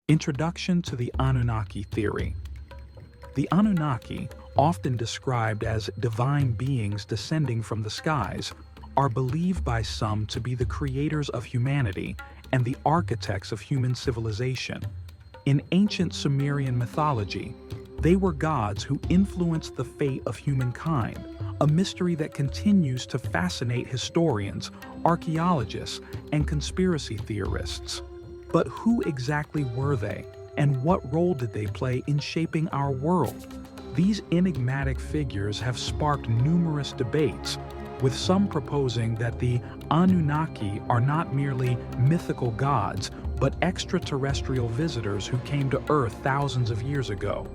Introduction to the Anunnaki theory. The Anunnaki, often described as divine beings descending from the skies, are believed by some to be the creators of humanity and the architects of human civilization. In ancient Sumerian mythology, they were gods who influenced the fate of humankind, a mystery that continues to fascinate historians, archaeologists, and conspiracy theorists. But who exactly were they, and what role did they play in shaping our world? These enigmatic figures have sparked numerous debates, with some proposing that the Anunnaki are not merely mythical gods, but extraterrestrial visitors who came to Earth thousands of years ago.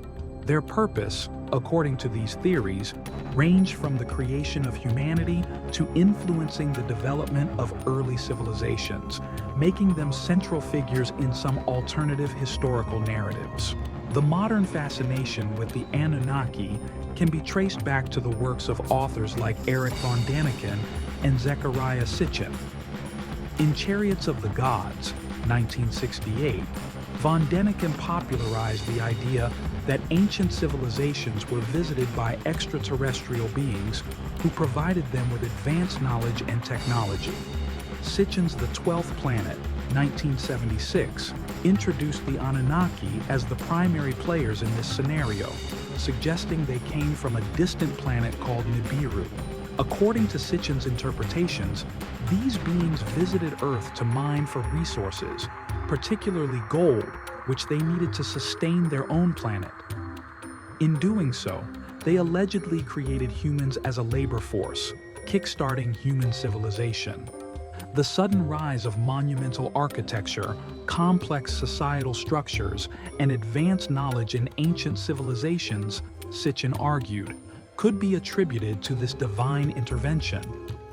Their purpose, according to these theories, ranged from the creation of humanity to influencing the development of early civilizations, making them central figures in some alternative historical narratives. The modern fascination with the Anunnaki can be traced back to the works of authors like Erich von Däniken and Zecharia Sitchin. In Chariots of the Gods, 1968, von Däniken popularized the idea that ancient civilizations were visited by extraterrestrial beings who provided them with advanced knowledge and technology. Sitchin's The 12th Planet, 1976, introduced the Anunnaki as the primary players in this scenario, suggesting they came from a distant planet called Nibiru. According to Sitchin's interpretations, these beings visited Earth to mine for resources, particularly gold, which they needed to sustain their own planet. In doing so, they allegedly created humans as a labor force, kickstarting human civilization. The sudden rise of monumental architecture, complex societal structures, and advanced knowledge in ancient civilizations, Sitchin argued, could be attributed to this divine intervention.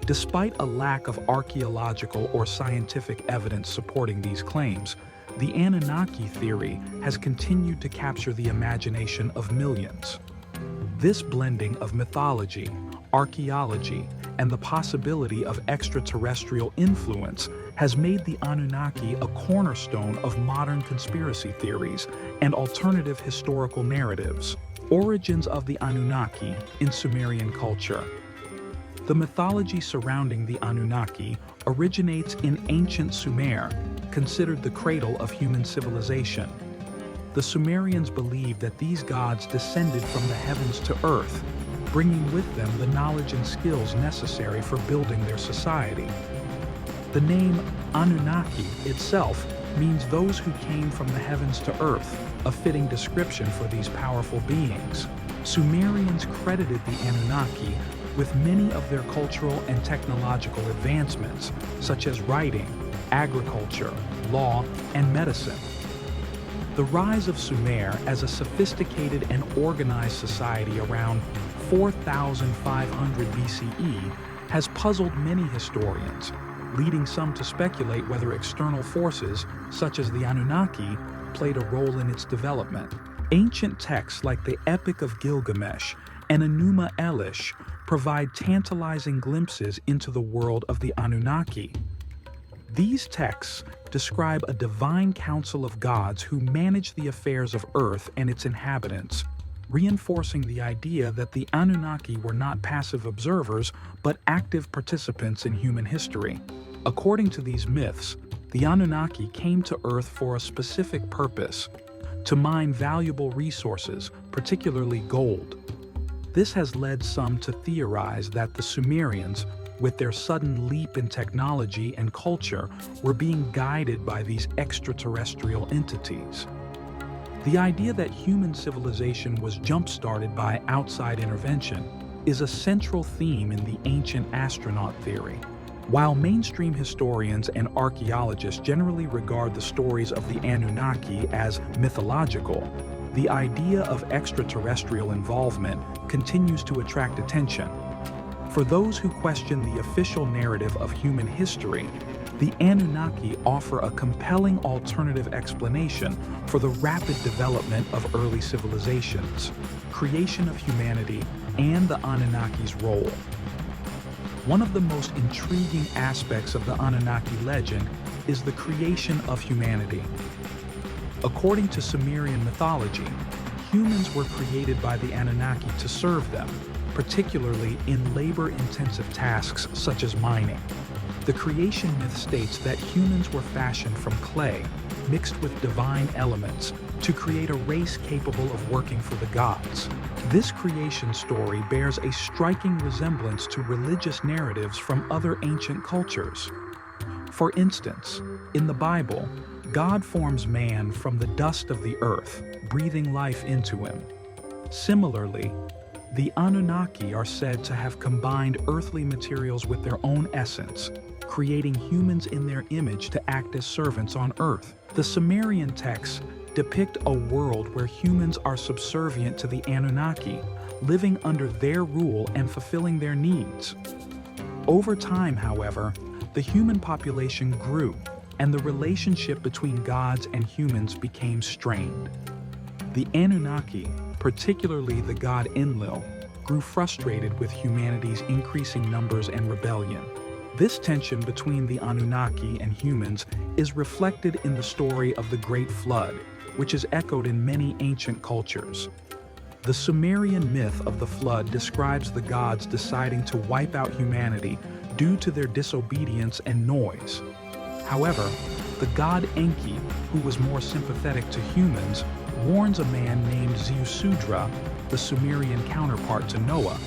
Despite a lack of archaeological or scientific evidence supporting these claims, the Anunnaki theory has continued to capture the imagination of millions. This blending of mythology, archaeology, and the possibility of extraterrestrial influence has made the Anunnaki a cornerstone of modern conspiracy theories and alternative historical narratives. Origins of the Anunnaki in Sumerian culture. The mythology surrounding the Anunnaki originates in ancient Sumer, considered the cradle of human civilization. The Sumerians believed that these gods descended from the heavens to earth, bringing with them the knowledge and skills necessary for building their society. The name Anunnaki itself means those who came from the heavens to earth, a fitting description for these powerful beings. Sumerians credited the Anunnaki with many of their cultural and technological advancements, such as writing, agriculture, law, and medicine. The rise of Sumer as a sophisticated and organized society around 4,500 BCE has puzzled many historians, leading some to speculate whether external forces, such as the Anunnaki, played a role in its development. Ancient texts like the Epic of Gilgamesh and Enuma Elish provide tantalizing glimpses into the world of the Anunnaki. These texts describe a divine council of gods who manage the affairs of Earth and its inhabitants, reinforcing the idea that the Anunnaki were not passive observers but active participants in human history. According to these myths, the Anunnaki came to Earth for a specific purpose: to mine valuable resources, particularly gold. This has led some to theorize that the Sumerians, with their sudden leap in technology and culture, were being guided by these extraterrestrial entities. The idea that human civilization was jump-started by outside intervention is a central theme in the ancient astronaut theory. While mainstream historians and archaeologists generally regard the stories of the Anunnaki as mythological, the idea of extraterrestrial involvement continues to attract attention. For those who question the official narrative of human history, the Anunnaki offer a compelling alternative explanation for the rapid development of early civilizations, creation of humanity, and the Anunnaki's role. One of the most intriguing aspects of the Anunnaki legend is the creation of humanity. According to Sumerian mythology, humans were created by the Anunnaki to serve them, particularly in labor-intensive tasks such as mining. The creation myth states that humans were fashioned from clay, mixed with divine elements, to create a race capable of working for the gods. This creation story bears a striking resemblance to religious narratives from other ancient cultures. For instance, in the Bible, God forms man from the dust of the earth, breathing life into him. Similarly, the Anunnaki are said to have combined earthly materials with their own essence, creating humans in their image to act as servants on earth. The Sumerian texts depict a world where humans are subservient to the Anunnaki, living under their rule and fulfilling their needs. Over time, however, the human population grew, and the relationship between gods and humans became strained. The Anunnaki, particularly the god Enlil, grew frustrated with humanity's increasing numbers and rebellion. This tension between the Anunnaki and humans is reflected in the story of the Great Flood, which is echoed in many ancient cultures. The Sumerian myth of the flood describes the gods deciding to wipe out humanity due to their disobedience and noise. However, the god Enki, who was more sympathetic to humans, warns a man named Ziusudra, the Sumerian counterpart to Noah,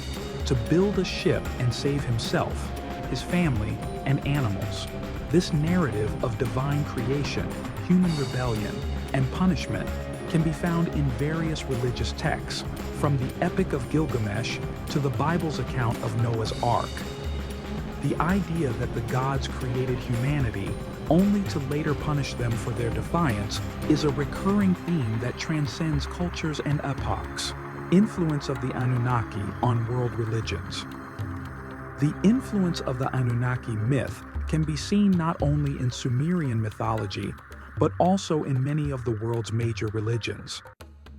to build a ship and save himself, his family, and animals. This narrative of divine creation, human rebellion, and punishment can be found in various religious texts, from the Epic of Gilgamesh to the Bible's account of Noah's Ark. The idea that the gods created humanity only to later punish them for their defiance is a recurring theme that transcends cultures and epochs. Influence of the Anunnaki on world religions. The influence of the Anunnaki myth can be seen not only in Sumerian mythology, but also in many of the world's major religions.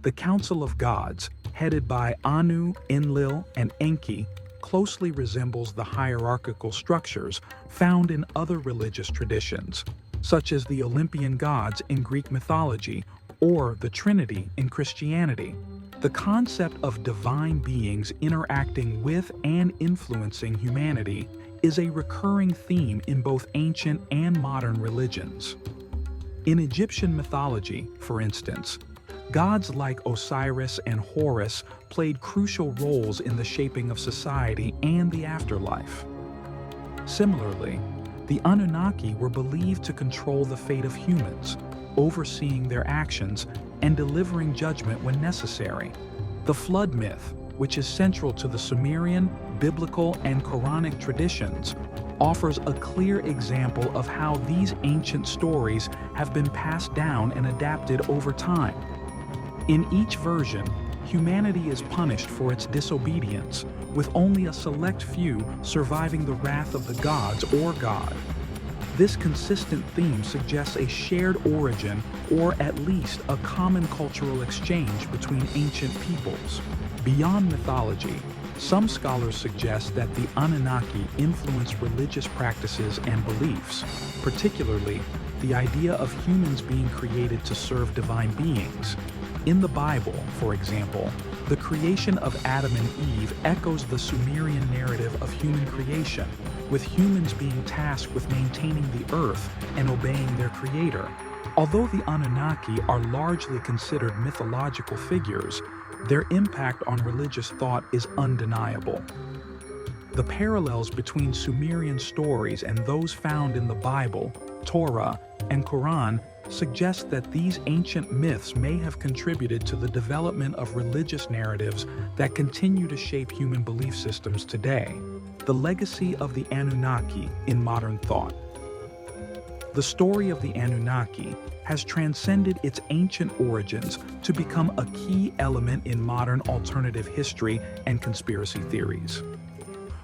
The Council of Gods, headed by Anu, Enlil, and Enki, closely resembles the hierarchical structures found in other religious traditions, such as the Olympian gods in Greek mythology or the Trinity in Christianity. The concept of divine beings interacting with and influencing humanity is a recurring theme in both ancient and modern religions. In Egyptian mythology, for instance, gods like Osiris and Horus played crucial roles in the shaping of society and the afterlife. Similarly, the Anunnaki were believed to control the fate of humans, overseeing their actions and delivering judgment when necessary. The flood myth, which is central to the Sumerian, biblical, and Quranic traditions, offers a clear example of how these ancient stories have been passed down and adapted over time. In each version, humanity is punished for its disobedience, with only a select few surviving the wrath of the gods or God. This consistent theme suggests a shared origin or at least a common cultural exchange between ancient peoples. Beyond mythology, some scholars suggest that the Anunnaki influenced religious practices and beliefs, particularly the idea of humans being created to serve divine beings. In the Bible, for example, the creation of Adam and Eve echoes the Sumerian narrative of human creation, with humans being tasked with maintaining the earth and obeying their creator. Although the Anunnaki are largely considered mythological figures, their impact on religious thought is undeniable. The parallels between Sumerian stories and those found in the Bible, Torah, and Quran suggest that these ancient myths may have contributed to the development of religious narratives that continue to shape human belief systems today. The legacy of the Anunnaki in modern thought. The story of the Anunnaki has transcended its ancient origins to become a key element in modern alternative history and conspiracy theories.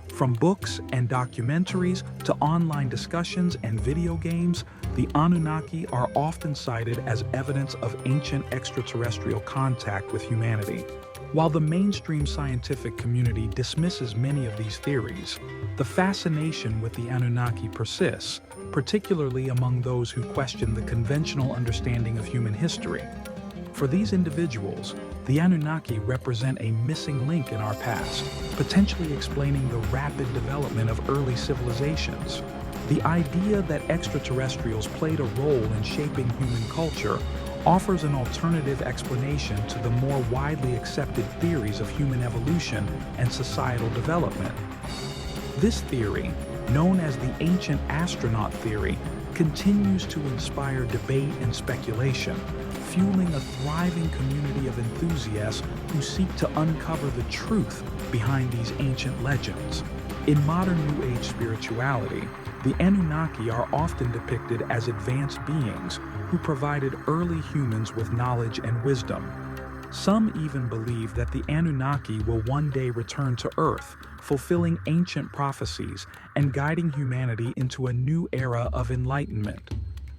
From books and documentaries to online discussions and video games, the Anunnaki are often cited as evidence of ancient extraterrestrial contact with humanity. While the mainstream scientific community dismisses many of these theories, the fascination with the Anunnaki persists, particularly among those who question the conventional understanding of human history. For these individuals, the Anunnaki represent a missing link in our past, potentially explaining the rapid development of early civilizations. The idea that extraterrestrials played a role in shaping human culture offers an alternative explanation to the more widely accepted theories of human evolution and societal development. This theory, known as the ancient astronaut theory, continues to inspire debate and speculation, fueling a thriving community of enthusiasts who seek to uncover the truth behind these ancient legends. In modern New Age spirituality, the Anunnaki are often depicted as advanced beings who provided early humans with knowledge and wisdom. Some even believe that the Anunnaki will one day return to Earth, fulfilling ancient prophecies and guiding humanity into a new era of enlightenment.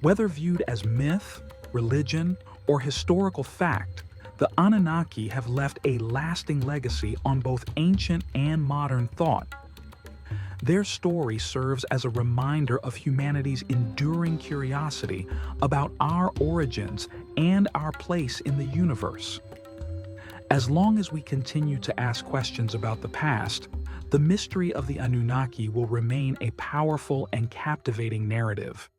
Whether viewed as myth, religion, or historical fact, the Anunnaki have left a lasting legacy on both ancient and modern thought. Their story serves as a reminder of humanity's enduring curiosity about our origins and our place in the universe. As long as we continue to ask questions about the past, the mystery of the Anunnaki will remain a powerful and captivating narrative.